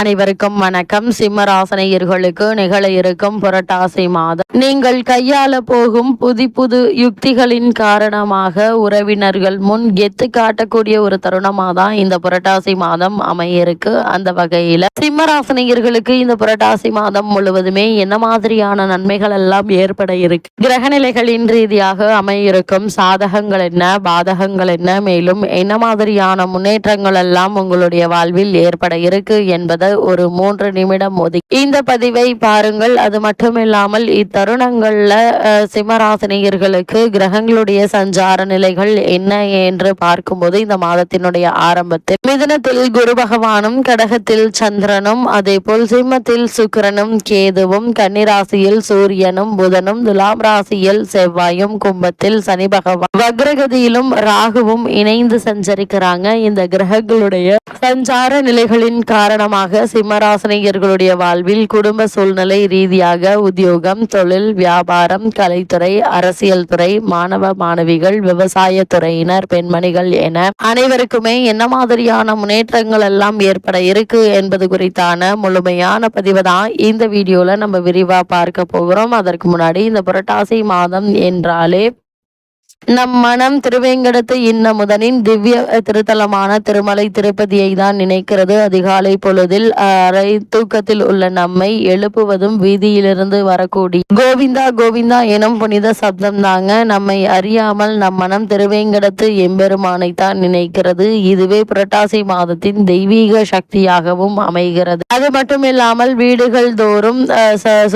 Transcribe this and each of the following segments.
அனைவருக்கும் வணக்கம். சிம்மராசனையர்களுக்கு நிகழ இருக்கும் புரட்டாசி மாதம் நீங்கள் கையாள போகும் புது யுக்திகளின் காரணமாக உறவினர்கள் முன் கெத்து காட்டக்கூடிய ஒரு தருணமாக தான் இந்த புரட்டாசி மாதம் அமையிருக்கு. அந்த வகையில சிம்மராசனையர்களுக்கு இந்த புரட்டாசி மாதம் முழுவதுமே என்ன மாதிரியான நன்மைகள் எல்லாம் ஏற்பட இருக்கு, கிரகநிலைகளின் ரீதியாக அமையிருக்கும் சாதகங்கள் என்ன, பாதகங்கள் என்ன, மேலும் என்ன மாதிரியான முன்னேற்றங்கள் எல்லாம் உங்களுடைய வாழ்வில் ஏற்பட இருக்கு என்பதை ஒரு 3 நிமிடம் ஒதுக்கி இந்த பதிவை பாருங்கள். அது மட்டுமில்லாமல் இத்தருணங்கள்ல சிம்மராசினியர்களுக்கு கிரகங்களுடைய சஞ்சார நிலைகள் என்ன என்று பார்க்கும்போது இந்த மாதத்தினுடைய ஆரம்பத்தில் மிதுனத்தில் குரு பகவானும், கடகத்தில் சந்திரனும், அதே போல் சிம்மத்தில் சுக்கிரனும், கேதுவும், கன்னிராசியில் சூரியனும், புதனும், துலாம் ராசியில் செவ்வாயும், கும்பத்தில் சனி பகவான், வக்ரகதியிலும் ராகுவும் இணைந்து சஞ்சரிக்கிறாங்க. இந்த கிரகங்களுடைய சஞ்சார நிலைகளின் காரணமாக சிம்மராசினியர்களுடைய வாழ்வில் குடும்ப சூழ்நிலை ரீதியாக உத்தியோகம், தொழில், வியாபாரம், கலைத்துறை, அரசியல் துறை, மாணவ மாணவிகள், விவசாய துறையினர், பெண்மணிகள் என அனைவருக்குமே என்ன மாதிரியான முன்னேற்றங்கள் எல்லாம் ஏற்பட இருக்கு என்பது குறித்தான முழுமையான பதிவு தான் இந்த வீடியோல நம்ம விரிவா பார்க்க போகிறோம். அதற்கு முன்னாடி இந்த புரட்டாசி மாதம் என்றாலே நம் மனம் திருவேங்கடத்து இன்னமுதனின் திவ்ய திருத்தலமான திருமலை திருப்பதியை தான் நினைக்கிறது. அதிகாலை பொழுதில் அரை தூக்கத்தில் உள்ள நம்மை எழுப்புவதும் வீதியிலிருந்து வரக்கூடிய கோவிந்தா கோவிந்தா எனும் புனித சப்தம் தாங்க. நம்மை அறியாமல் நம் மனம் திருவேங்கடத்து எம்பெருமானை தான் நினைக்கிறது. இதுவே புரட்டாசி மாதத்தின் தெய்வீக சக்தியாகவும் அமைகிறது. அது மட்டுமில்லாமல் வீடுகள் தோறும்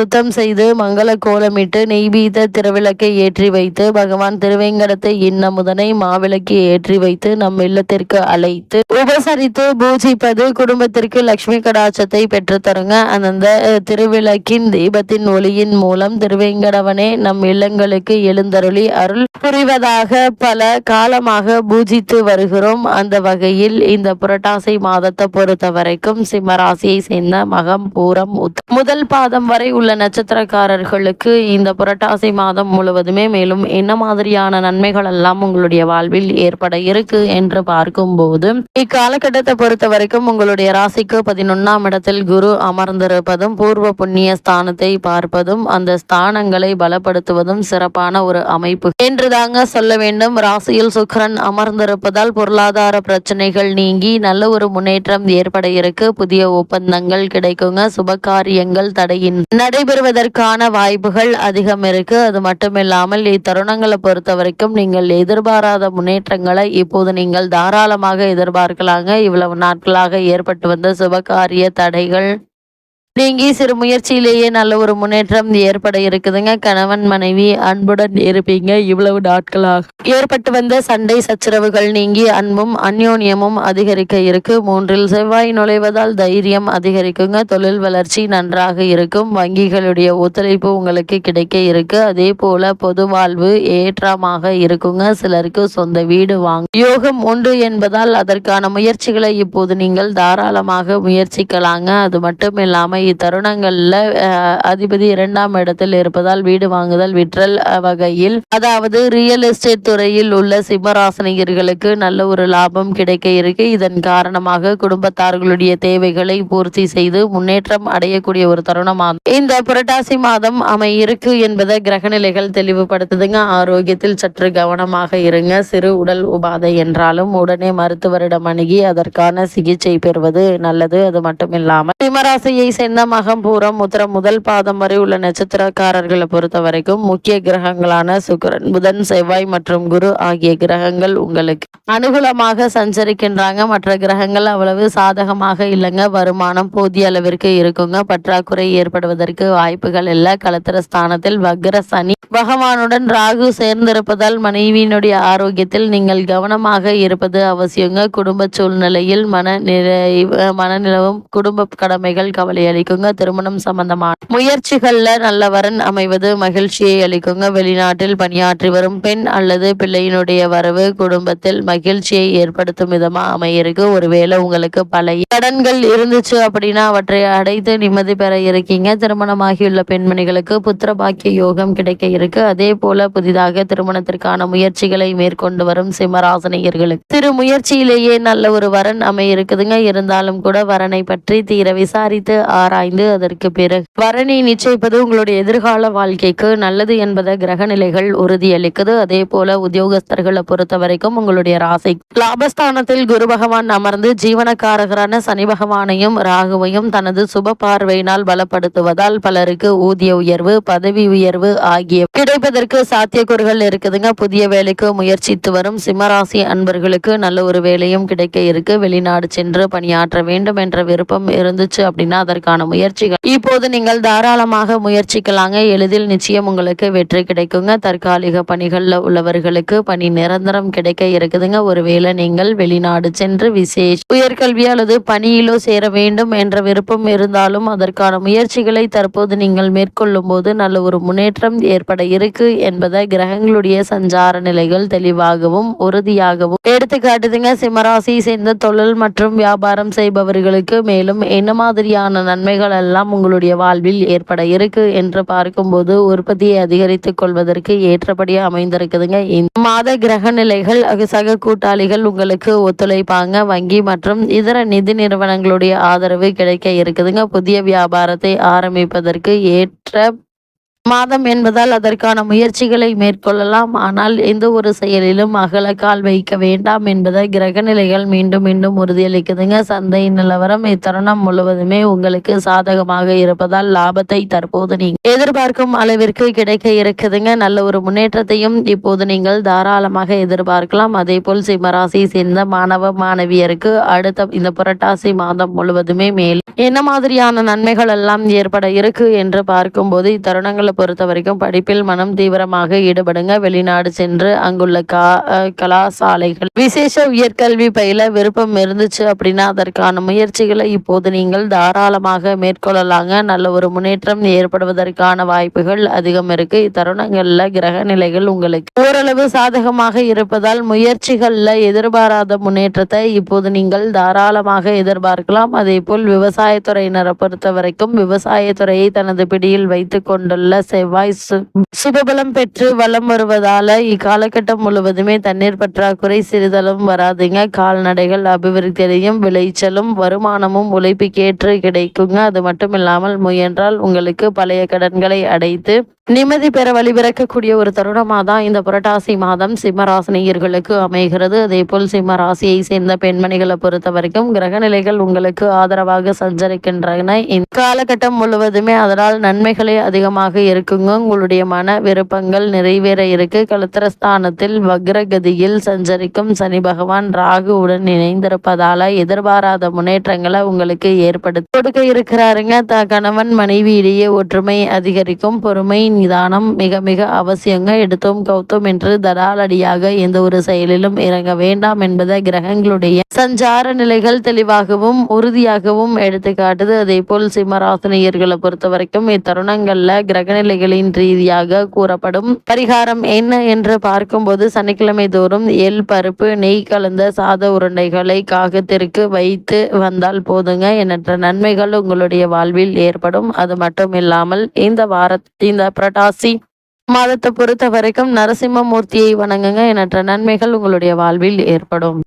சுத்தம் செய்து மங்கள கோலமிட்டு நெய்வீத திருவிளக்கை ஏற்றி வைத்து பகவான் திருவேங்கடத்தை இன்னமுதனை மாவிளக்கு ஏற்றி வைத்து நம் இல்லத்திற்கு அழைத்து உபசரித்து பூஜிப்பது குடும்பத்திற்கு லட்சுமி கடாட்சத்தை பெற்று தருங்க. அந்த திருவிளக்கின் தீபத்தின் ஒளியின் மூலம் திருவேங்கடவனே நம் இல்லங்களுக்கு எழுந்தருளி அருள் புரிவதாக பல காலமாக பூஜித்து வருகிறோம். அந்த வகையில் இந்த புரட்டாசி மாதத்தை பொறுத்த வரைக்கும் சிம்மராசியை சேர்ந்த மகம், பூரம், முதல் பாதம் வரை உள்ள நட்சத்திரக்காரர்களுக்கு இந்த புரட்டாசி மாதம் முழுவதுமே மேலும் என்ன மாதிரியான நன்மைகள் எல்லாம் உங்களுடைய வாழ்வில் ஏற்பட இருக்கு என்று பார்க்கும்போது இக்காலகட்டத்தை பொறுத்த வரைக்கும் உங்களுடைய ராசிக்கு 11ஆம் இடத்தில் குரு அமர்ந்திருப்பதும், பூர்வ புண்ணிய ஸ்தானத்தை பார்ப்பதும், அந்த ஸ்தானங்களை பலப்படுத்துவதும் சிறப்பான ஒரு அமைப்பு என்று தாங்க சொல்ல வேண்டும். ராசியில் சுக்கிரன் அமர்ந்திருப்பதால் பொருளாதார பிரச்சனைகள் நீங்கி நல்ல ஒரு முன்னேற்றம் ஏற்பட இருக்கு. புதிய ஒப்பந்தங்கள் கிடைக்குங்க. சுபகாரியங்கள் தடையின் நடைபெறுவதற்கான வாய்ப்புகள் அதிகம் இருக்கு. அது மட்டுமில்லாமல் இத்தருணங்களை பொறுத்த வரைக்கும் நீங்கள் எதிர்பாராத முன்னேற்றங்களை இப்போது நீங்கள் தாராளமாக எதிர்பார்க்கலாங்க. இவ்வளவு நாட்களாக ஏற்பட்டு வந்த சுபகாரிய தடைகள் நீங்கி சிறு முயற்சியிலேயே நல்ல ஒரு முன்னேற்றம் ஏற்பட இருக்குதுங்க. கணவன் மனைவி அன்புடன் இருப்பீங்க. இவ்வளவு நாட்களாக ஏற்பட்டு வந்த சண்டை சச்சரவுகள் நீங்கி அன்பும் அந்யோன்யமும் அதிகரிக்க இருக்கு. 3இல் செவ்வாய் நுழைவதால் தைரியம் அதிகரிக்குங்க. தொழில் வளர்ச்சி நன்றாக இருக்கும். வங்கிகளுடைய ஒத்துழைப்பு உங்களுக்கு கிடைக்க இருக்கு. அதே போல பொது வாழ்வு ஏற்றமாக இருக்குங்க. சிலருக்கு சொந்த வீடு வாங்க யோகம் உண்டு என்பதால் அதற்கான முயற்சிகளை இப்போது நீங்கள் தாராளமாக முயற்சிக்கலாங்க. அது மட்டும் இல்லாமல் இத்தருணங்கள்ல அதிபதி 2ஆம் இடத்தில் இருப்பதால் வீடு வாங்குதல், விற்றல் வகையில் அதாவது ரியல் எஸ்டேட் துறையில் உள்ள சிம்மராசினியர்களுக்கு நல்ல ஒரு லாபம் கிடைக்க இருக்கு. இதன் காரணமாக குடும்பத்தார்களுடைய தேவைகளை பூர்த்தி செய்து முன்னேற்றம் அடையக்கூடிய ஒரு தருணமாகும் இந்த புரட்டாசி மாதம் அமையிருக்கு என்பதை கிரகநிலைகள் தெளிவுபடுத்துதுங்க. ஆரோக்கியத்தில் சற்று கவனமாக இருங்க. சிறு உடல் உபாதை என்றாலும் உடனே மருத்துவரிடம் அணுகி அதற்கான சிகிச்சை பெறுவது நல்லது. அது மட்டும் இல்லாமல் சிம்மராசியை சேர்ந்த மகம், பூரம், உத்திரம் முதல் பாதம் வரை உள்ள நட்சத்திரக்காரர்களை பொறுத்த வரைக்கும் முக்கிய கிரகங்களான சுக்கிரன், புதன், செவ்வாய் மற்றும் குரு ஆகிய கிரகங்கள் உங்களுக்கு அனுகூலமாக சஞ்சரிக்கின்றாங்க. மற்ற கிரகங்கள் அவ்வளவு சாதகமாக இல்லைங்க. வருமானம் போதிய அளவிற்கு இருக்குங்க. பற்றாக்குறை ஏற்படுவதற்கு வாய்ப்புகள் இல்லை. களத்திர ஸ்தானத்தில் வக்ர சனி பகவானுடன் ராகு சேர்ந்திருப்பதால் மனைவியினுடைய ஆரோக்கியத்தில் நீங்கள் கவனமாக இருப்பது அவசியங்க. குடும்ப சூழ்நிலையில் மனநிலவும் குடும்ப கடமைகள் கவலை அளிக்குங்க. திருமணம் சம்பந்தமான முயற்சிகள்ல நல்ல வரன் அமைவது மகிழ்ச்சியை அளிக்குங்க. வெளிநாட்டில் பணியாற்றி வரும் பெண் அல்லது பிள்ளையினுடைய வரவு குடும்பத்தில் மகிழ்ச்சியை ஏற்படுத்தும் விதமா அமையிருக்கு. ஒருவேளை உங்களுக்கு பழைய கடன்கள் இருந்துச்சு அப்படின்னா அவற்றை அடைத்து நிம்மதி பெற இருக்கீங்க. திருமணமாகியுள்ள பெண்மணிகளுக்கு புத்திர பாக்கிய யோகம் கிடைக்க இருக்கு. அதே போல புதிதாக திருமணத்திற்கான முயற்சிகளை மேற்கொண்டு வரும் சிம்மராசினியர்களுக்கு சிறு முயற்சியிலேயே நல்ல ஒரு வரன் அமையிருக்குதுங்க. இருந்தாலும் கூட வரனை பற்றி தீர விசாரித்து ஆராய்ந்து அதற்கு பிறகு வரனை நிச்சயிப்பது உங்களுடைய எதிர்கால வாழ்க்கைக்கு நல்லது என்பதை கிரக நிலைகள் உறுதியளிக்குது. அதே போல உத்தியோகஸ்தர்களை பொறுத்த வரைக்கும் உங்களுடைய ராசி லாபஸ்தானத்தில் குரு பகவான் அமர்ந்து ஜீவனக்காரகரான சனி பகவானையும் ராகுவையும் தனது சுப பார்வையினால் பலப்படுத்துவதால் பலருக்கு ஊதிய உயர்வு பதவி உயர்வு ஆகிய கிடைப்பதற்கு சாத்தியக்கூறுகள் இருக்குதுங்க. புதிய வேலைக்கு முயற்சித்து வரும் சிம்மராசி அன்பர்களுக்கு நல்ல ஒரு வேலையும் கிடைக்க இருக்கு. வெளிநாடு சென்று பணியாற்ற வேண்டும் என்ற விருப்பம் இருந்துச்சு அப்படின்னா அதற்கான முயற்சிகள் இப்போது நீங்கள் தாராளமாக முயற்சிக்கலாங்க. எளிதில் நிச்சயம் உங்களுக்கு வெற்றி கிடைக்குங்க. தற்காலிக பணிகள்ல உள்ளவர்களுக்கு பணி நிரந்தரம் கிடைக்க இருக்குதுங்க. ஒருவேளை நீங்கள் வெளிநாடு சென்று விசேஷ உயர்கல்வி அல்லது பணியிலோ சேர வேண்டும் என்ற விருப்பம் இருந்தாலும் அதற்கான முயற்சிகளை தற்போது நீங்கள் மேற்கொள்ளும் போது நல்ல ஒரு முன்னேற்றம் ஏற்பட இருக்கு என்பதை கிரகங்களுடைய சஞ்சார நிலைகள் தெளிவாகவும் உறுதியாகவும் எடுத்துக்காட்டுதுங்க. சிம்மராசி சேர்ந்த தொழில் மற்றும் வியாபாரம் செய்பவர்களுக்கு மேலும் என்ன மாதிரியான நன்மைகள் எல்லாம் உங்களுடைய வாழ்வில் ஏற்பட இருக்கு என்று பார்க்கும்போது உற்பத்தியை அதிகரித்துக் கொள்வதற்கு ஏற்றபடி அமைந்திருக்குதுங்க. இந்த மாத கிரக நிலைகள் சக கூட்டாளிகள் உங்களுக்கு ஒத்துழைப்பாங்க. வங்கி மற்றும் இதர நிதி நிறுவனங்களுடைய ஆதரவு கிடைக்க இருக்குதுங்க. புதிய வியாபாரத்தை ஆரம்பிப்பதற்கு ஏற்ற மாதம் என்பதால் அதற்கான முயற்சிகளை மேற்கொள்ளலாம். ஆனால் எந்த ஒரு செயலிலும் அகலக்கால் வைக்க வேண்டாம் என்பதை கிரக நிலைகள் மீண்டும் மீண்டும் உறுதியளிக்குதுங்க. சந்தை நிலவரம் இத்தருணம் முழுவதுமே உங்களுக்கு சாதகமாக இருப்பதால் லாபத்தை தற்போது நீங்கள் எதிர்பார்க்கும் அளவிற்கு கிடைக்க இருக்குதுங்க. நல்ல ஒரு முன்னேற்றத்தையும் இப்போது நீங்கள் தாராளமாக எதிர்பார்க்கலாம். அதே போல் சிம்மராசி சேர்ந்த மாணவ மாணவியருக்கு அடுத்த இந்த புரட்டாசி மாதம் முழுவதுமே மேல் என்ன மாதிரியான நன்மைகள் எல்லாம் ஏற்பட இருக்கு என்று பார்க்கும்போது இத்தருணங்களை பொறுத்த வரைக்கும் படிப்பில் மனம் தீவிரமாக ஈடுபடுங்க. வெளிநாடு சென்று அங்குள்ள கலாசாலைகள் விசேஷ உயர்கல்வி பயில விருப்பம் இருந்துச்சு அப்படின்னா அதற்கான முயற்சிகளை இப்போது நீங்கள் தாராளமாக மேற்கொள்ளலாங்க. நல்ல ஒரு முன்னேற்றம் ஏற்படுவதற்கான வாய்ப்புகள் அதிகம் இருக்கு. இத்தருணங்கள்ல கிரக நிலைகள் உங்களுக்கு ஓரளவு சாதகமாக இருப்பதால் முயற்சிகள்ல எதிர்பாராத முன்னேற்றத்தை இப்போது நீங்கள் தாராளமாக எதிர்பார்க்கலாம். அதே போல் விவசாயத்துறையினரை பொறுத்த வரைக்கும் விவசாயத்துறையை தனது பிடியில் வைத்துக் கொண்டுள்ள செவ்வாய் சுபபலம் பெற்று வலம் வருவதால இக்காலகட்டம் முழுவதுமே தண்ணீர் பற்றாக்குறை சிறிதளவும் வராதுங்க. கால்நடைகள் அபிவிருத்தியையும் விளைச்சலும் வருமானமும் உழைப்புக்கேற்று கிடைக்குங்க. அது மட்டும் இல்லாமல் முயன்றால் உங்களுக்கு பழைய கடன்களை அடைத்து நிம்மதி பெற வழிபிறக்கக்கூடிய ஒரு தருணமாக தான் இந்த புரட்டாசி மாதம் சிம்மராசினியர்களுக்கு அமைகிறது. அதே போல் சிம்ம ராசியை சேர்ந்த பெண்மணிகளை பொறுத்த வரைக்கும் கிரகநிலைகள் உங்களுக்கு ஆதரவாக சஞ்சரிக்கின்றன. இந்த காலகட்டம் முழுவதுமே அதனால் நன்மைகளே அதிகமாக இருக்குங்க. உங்களுடைய மன விருப்பங்கள் நிறைவேற இருக்கு. கலத்திரஸ்தானத்தில் வக்ரகதியில் சஞ்சரிக்கும் சனி பகவான் ராகுவுடன் இணைந்திருப்பதால எதிர்பாராத முன்னேற்றங்களை உங்களுக்கு ஏற்படுத்தி கொடுக்க இருக்கிறாருங்க. கணவன் மனைவியிடையே ஒற்றுமை அதிகரிக்கும். பொறுமை நிதானம் மிக மிக அவசியங்க. எடுத்தோம் கௌத்தோம் என்று தடாலடியாக எந்த ஒரு செயலிலும் இறங்க வேண்டாம் என்பதை கிரகங்களுடைய சஞ்சார நிலைகள் தெளிவாகவும் உறுதியாகவும் எடுத்துக்காட்டுது. அதே போல் சிம்மராசினியர்களை பொறுத்த வரைக்கும் இத்தருணங்கள்ல கிரகநிலைகளின் ரீதியாக கூறப்படும் பரிகாரம் என்ன என்று பார்க்கும்போது சனிக்கிழமை தோறும் எள் பருப்பு நெய் கலந்த சாத உருண்டைகளை காகத்திற்கு வைத்து வந்தால் போதுங்க. எண்ணற்ற நன்மைகள் உங்களுடைய வாழ்வில் ஏற்படும். அது மட்டும் இல்லாமல் இந்த புரட்டாசி மாதத்தை பொறுத்த வரைக்கும் நரசிம்ம மூர்த்தியை வணங்குங்க. எண்ணற்ற நன்மைகள் உங்களுடைய வாழ்வில் ஏற்படும்.